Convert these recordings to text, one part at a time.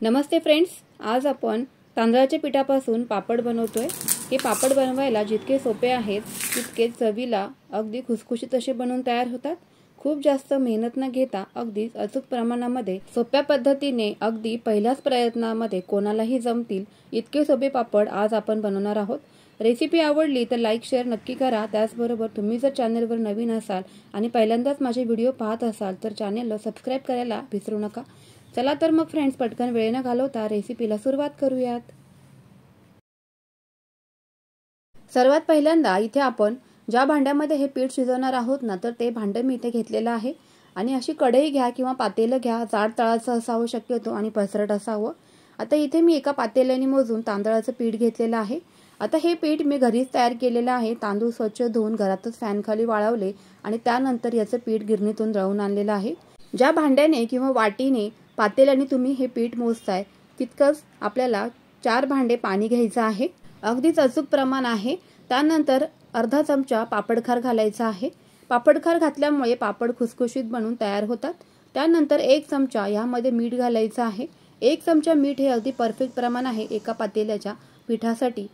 नमस्ते friends, आज आपण तांदळाच्या पिठापासून पापड बनवतोय। हे पापड बनवायला जितके सोपे आहेत तितके चवीला अगदी खुसखुशीत असे बनवून तयार होतात। खूप जास्त मेहनत न घेता अगदी अचूक प्रमाणामध्ये सोप्या पद्धतीने अगदी पहिल्याच प्रयत्नामध्ये कोणालाही जमतील इतके सोपे पापड आज आपण बनवणार आहोत। रेसिपी आवडली तर लाईक शेअर नक्की करा। त्याचबरोबर तुम्ही जर चॅनलवर नवीन असाल आणि पहिल्यांदाच माझे व्हिडिओ पाहत असाल तर चॅनलला सबस्क्राइब करायला विसरू नका। चला तर मग फ्रेंड्स, पटकन वेळ न घालवता रेसिपीला सुरुवात करूयात। सर्वात पहिल्यांदा इथे आपण ज्या भांड्यामध्ये हे पीठ शिजवणार आहोत ना, तर ते भांडं मी इथे घेतलेलं आहे आणि अशी कढई घ्या किंवा पातेलं घ्या, जाड तळाचं असावं शक्यतो आणि पसरट असावं। आता इथे मी एका पातेल्याने मोजून तांदळाचं पीठ घेतलेलं आहे। आता हे पीठ मी घरीच तयार केलेलं आहे। तांदूळ स्वच्छ धुवून घरातच फॅन खाली वाळवले आणि त्यानंतर याचं पीठ गिरणीतून दळून आणलेलं आहे। ज्या भांड्याने किंवा वाटीने पातेल्याने तुम्ही हे पीठ मोजताय तितकंच आपल्याला 4 भांडे पाणी घ्यायचं आहे। अगदीच अचूक प्रमाण आहे। त्यानंतर अर्धा चमचा पापडखार घालायचा आहे। पापडखार घातल्यामुळे पापड खुसखुशीत बनून तयार होतात। त्यानंतर 1 चमचा यामध्ये मीठ घालायचं आहे। 1 चमचा मीठ हे अगदी परफेक्ट प्रमाण आहे एका पातेल्याच्या पिठासाठी।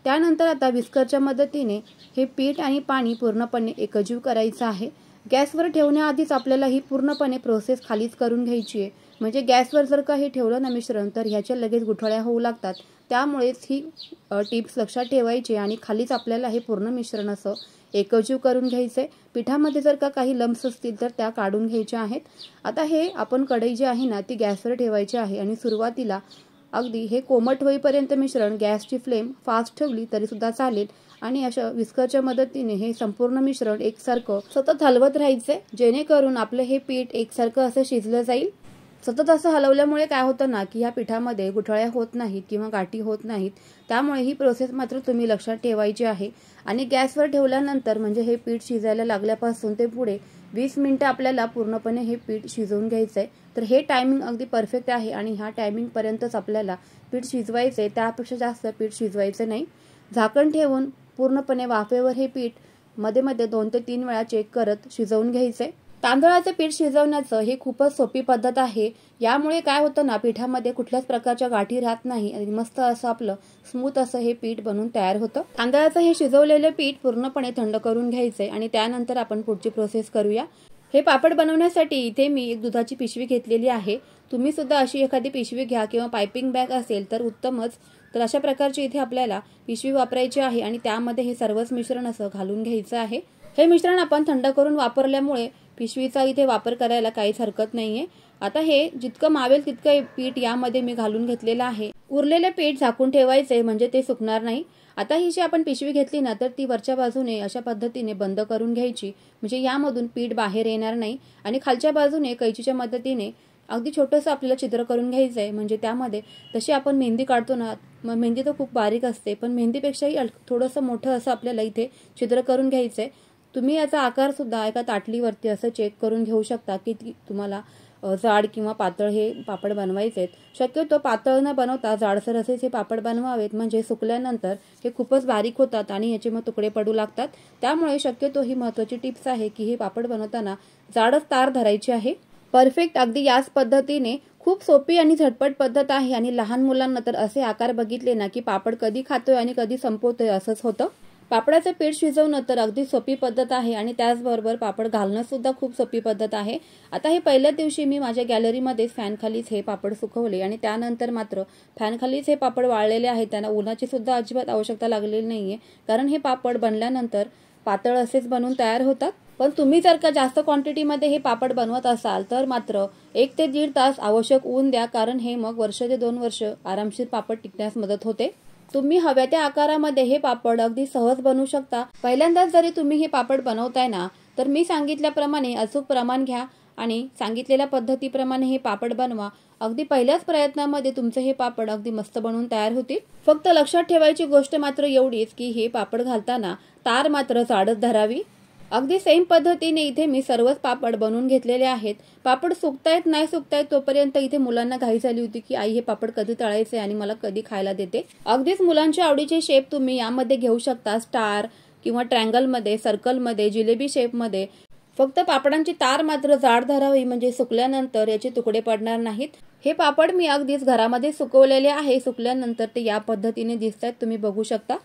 त्यानंतर आता विस्करच्या मदतीने हे पीठ आणि पाणी पूर्णपणे एकजीव करायचं आहे। गॅसवर ठेवण्याआधीच आपल्याला ही पूर्णपणे प्रोसेस खालीच करून घ्यायची आहे। म्हणजे गॅसवर जर का हे ठेवलं ना मिश्रण तर ह्याच्या लगेच गुठळ्या होऊ लागतात। त्यामुळेच ही टिप्स लक्षात ठेवायची आणि खालीच आपल्याला हे पूर्ण मिश्रण असं एकजीव करून घ्यायचंय। पिठामध्ये जर का काही लम्स असतील तर त्या काढून घ्यायच्या आहेत। आता हे आपण कढई जी आहे ना ती गॅसवर ठेवायची आहे आणि सुरुवातीला अगदी हे कोमट होईपर्यंत मिश्रण गॅसची फ्लेम फास्ट ठेवली तरी सुद्धा चालेल आणि अशा विस्करच्या मदतीने हे संपूर्ण मिश्रण एकसारखं सतत हलवत राहायचे, जेणेकरून आपलं हे पीठ एकसारखं असं शिजलं जाईल। सतत असं हलवल्यामुळे काय होतं ना की या पिठामध्ये गुठळ्या होत नाहीत किंवा गाठी होत नाहीत। त्यामुळे ही प्रोसेस मात्र तुम्ही लक्षात ठेवायची आहे। आणि गॅसवर ठेवल्यानंतर म्हणजे हे पीठ शिजायला लागल्यापासून ते पुढे 20 मिनिटं आपल्याला पूर्णपणे हे पीठ शिजवून घ्यायचंय। तर हे टायमिंग अगदी परफेक्ट आहे आणि ह्या टायमिंग पर्यंतच आपल्याला पीठ शिजवायचंय, त्यापेक्षा जास्त पीठ शिजवायचं नाही। झाकण ठेवून पूर्णपणे वाफेवर हे पीठ मध्ये मध्ये 2 ते 3 वेळा चेक करत शिजवून घ्यायचंय। तांदळाचं पीठ शिजवण्याचं हे खूपच सोपी पद्धत आहे। यामुळे काय होतं ना, पिठामध्ये कुठल्याच प्रकारच्या गाठी राहत नाही आणि मस्त असं आपलं स्मूथ असं हे पीठ बनून तयार होतं। तांदळाचं हे शिजवलेलं पीठ पूर्णपणे थंड करून घ्यायचंय आणि त्यानंतर आपण पुढची प्रोसेस करूया। हे पापड बनवण्यासाठी इथे मी एक दुधाची पिशवी घेतलेली आहे। तुम्ही सुद्धा अशी एखादी पिशवी घ्या किंवा पाइपिंग बॅग असेल तर उत्तमच। तर अशा प्रकारची इथे आपल्याला पिशवी वापरायची आहे आणि त्यामध्ये हे सर्वच मिश्रण असं घालून घ्यायचं आहे। हे मिश्रण आपण थंड करून वापरल्यामुळे पिशवीचा इथे वापर करायला काहीच हरकत नाहीये। आता हे जितकं मावेल तितकं पीठ यामध्ये मी घालून घेतलेलं आहे। उरलेले पीठ झाकून ठेवायचे म्हणजे ते सुकणार नाही। आता ही जी आपण पिशवी घेतली ना तर ती वरच्या बाजूने अशा पद्धतीने बंद करून घ्यायची, म्हणजे यामधून पीठ बाहेर येणार नाही। आणि खालच्या बाजूने कैचीच्या मदतीने अगदी छोटंसं आपल्याला छिद्र करून घ्यायचंय, म्हणजे त्यामध्ये तशी आपण मेहंदी काढतो ना, मेहंदी तर खूप बारीक असते पण मेहंदीपेक्षाही थोडंसं मोठं असं आपल्याला इथे छिद्र करून घ्यायचंय। तुम्ही याचा आकार सुद्धा एका ताटलीवरती असं चेक करून घेऊ शकता की तुम्हाला जाड किंवा पातळ हे पापड बनवायचे आहेत। शक्यतो पातळ न बनवता जाडसर असेच हे पापड बनवावेत, म्हणजे सुकल्यानंतर हे खूपच बारीक होतात आणि याचे मग तुकडे पडू लागतात। त्यामुळे शक्यतो ही महत्त्वाची टिप्स आहे की हे पापड बनवताना जाडच तार धरायची आहे। परफेक्ट अगदी याच पद्धतीने खूप सोपी आणि झटपट पद्धत आहे आणि लहान मुलांना तर असे आकार बघितले ना की पापड कधी खातोय आणि कधी संपवतोय असंच होतं। पापडाचं पीठ शिजवणं तर अगदी सोपी पद्धत आहे आणि त्याचबरोबर पापड घालणं सुद्धा खूप सोपी पद्धत आहे। आता हे पहिल्या दिवशी मी माझ्या गॅलरीमध्ये फॅन खालीच हे पापड सुकवले आणि त्यानंतर मात्र फॅन खालीच हे पापड वाळलेले आहेत। त्यांना उन्हाची सुद्धा अजिबात आवश्यकता लागलेली नाहीये, कारण हे पापड बनल्यानंतर पातळ असेच बनून तयार होतात। पण तुम्ही जर का जास्त क्वांटिटीमध्ये हे पापड बनवत असाल तर मात्र 1 ते 1.5 तास आवश्यक ऊन द्या, कारण हे मग 1 ते 2 वर्ष आरामशीर पापड टिकण्यास मदत होते। तुम्ही हव्या त्या आकारामध्ये हे पापड अगदी सहज बनवू शकता। पहिल्यांदाच जरी तुम्ही हे पापड बनवताय ना तर मी सांगितल्याप्रमाणे अचूक प्रमाण घ्या आणि सांगितलेल्या पद्धतीप्रमाणे हे पापड बनवा। अगदी पहिल्याच प्रयत्नामध्ये तुमचे हे पापड अगदी मस्त बनवून तयार होतील। फक्त लक्षात ठेवायची गोष्ट मात्र एवढीच की हे पापड घालताना तार मात्र जाडच धरावी। अगदी सेम पद्धतीने इथे मी सर्वच पापड बनवून घेतलेले आहेत। पापड सुकतायत नाही सुकतायत तोपर्यंत इथे मुलांना घाई झाली होती की आई हे पापड कधी तळायचे आणि मला कधी खायला देते। अगदीच मुलांच्या आवडीचे शेप तुम्ही यामध्ये घेऊ शकता, स्टार किंवा ट्रायंगल मध्ये, सर्कल मध्ये, जिलेबी शेप मध्ये। फक्त पापडांची तार मात्र जाड धरावी, म्हणजे सुकल्यानंतर याचे तुकडे पडणार नाहीत। हे पापड मी अगदीच घरामध्ये सुकवलेले आहे। सुकल्यानंतर ते या पद्धतीने दिसतात, तुम्ही बघू शकता।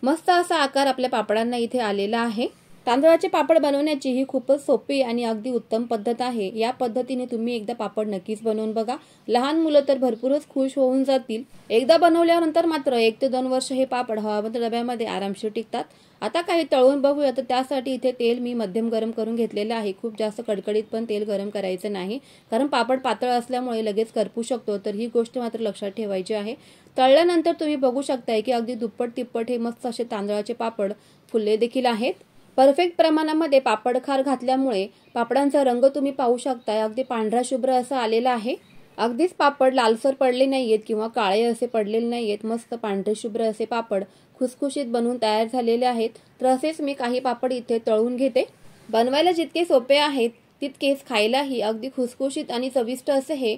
मस्त असा आकार आपल्या पापडांना इथे आलेला आहे। तांदळाचे पापड बनवण्याची ही खूपच सोपी आणि अगदी उत्तम पद्धत आहे। या पद्धतीने तुम्ही एकदा पापड नक्कीच बनवून बघा। लहान मुलं तर भरपूरच खुश होऊन जातील। एकदा बनवल्यानंतर मात्र 1 ते 2 वर्ष हे पापड हवाबंद डब्यामध्ये आरामशीर टिकतात। आता काही तळून बघूया। तर त्यासाठी इथे तेल मी मध्यम गरम करून घेतलेलं आहे। खूप जास्त कडकडीत पण तेल गरम करायचं नाही, कारण पापड पातळ असल्यामुळे लगेच करपू शकतो, तर ही गोष्ट मात्र लक्षात ठेवायची आहे। तळल्यानंतर तुम्ही बघू शकताय की अगदी दुप्पट तिप्पट हे मस्त असे तांदळाचे पापड फुलले देखील आहेत। परफेक्ट प्रमाणामध्ये पापड खार घातल्यामुळे पापडांचा रंग तुम्ही पाहू शकताय, अगदी पांढरा शुभ्र असा आलेला आहे। अगदीच पापड लालसर पडले नाहीयेत किंवा काळे असे पडलेले नाहीयेत, मस्त पांढरे शुभ्र असे पापड खुसखुशीत बनवून तयार झालेले आहेत। तर असेच मी काही पापड इथे तळून घेते। बनवायला जितके सोपे आहेत तितकेच खायलाही अगदी खुसखुशीत आणि चविष्ट असे हे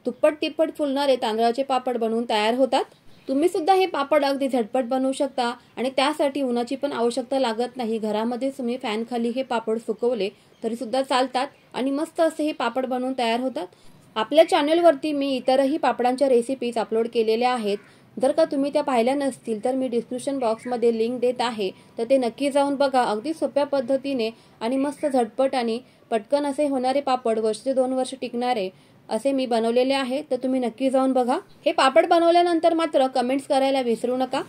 दुप्पट तिप्पट फुलणारे तांदळाचे पापड बनवून तयार होतात। तुम्ही सुद्धा हे पापड अगदी झटपट बनवू शकता आणि त्यासाठी उन्हाची पण आवश्यकता लागत नाही। घरामध्ये तुम्ही फॅन खाली हे पापड सुकवले तरी सुद्धा चालतात आणि मस्त असे हे पापड बनवून तयार होतात। आपल्या चॅनलवरती मी इतरही पापडांच्या रेसिपीज अपलोड केलेल्या आहेत। जर का तुम्ही त्या पाहिल्या नसतील तर मी डिस्क्रिप्शन बॉक्समध्ये लिंक देत आहे, तर ते नक्की जाऊन बघा। अगदी सोप्या पद्धतीने आणि मस्त झटपट आणि पटकन असे होणारे पापड 1 ते 2 वर्ष टिकणारे असे मी बनवलेले आहे, तर तुम्ही नक्की जाऊन बघा। हे पापड बनवल्यानंतर मात्र कमेंट्स करायला विसरू नका।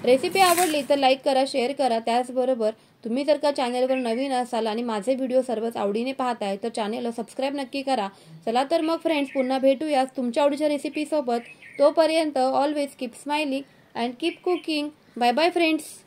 रेसिपी आवडली तर लाईक करा, शेअर करा। त्याचबरोबर तुम्ही जर का चॅनलवर नवीन असाल आणि माझे व्हिडिओ सर्वच आवडीने पाहताय तर चॅनलला सबस्क्राईब नक्की करा। चला तर मग फ्रेंड्स, पुन्हा भेटूया तुमच्या आवडीच्या रेसिपी सोबत। तोपर्यंत always keep smiling and keep cooking. Bye bye friends.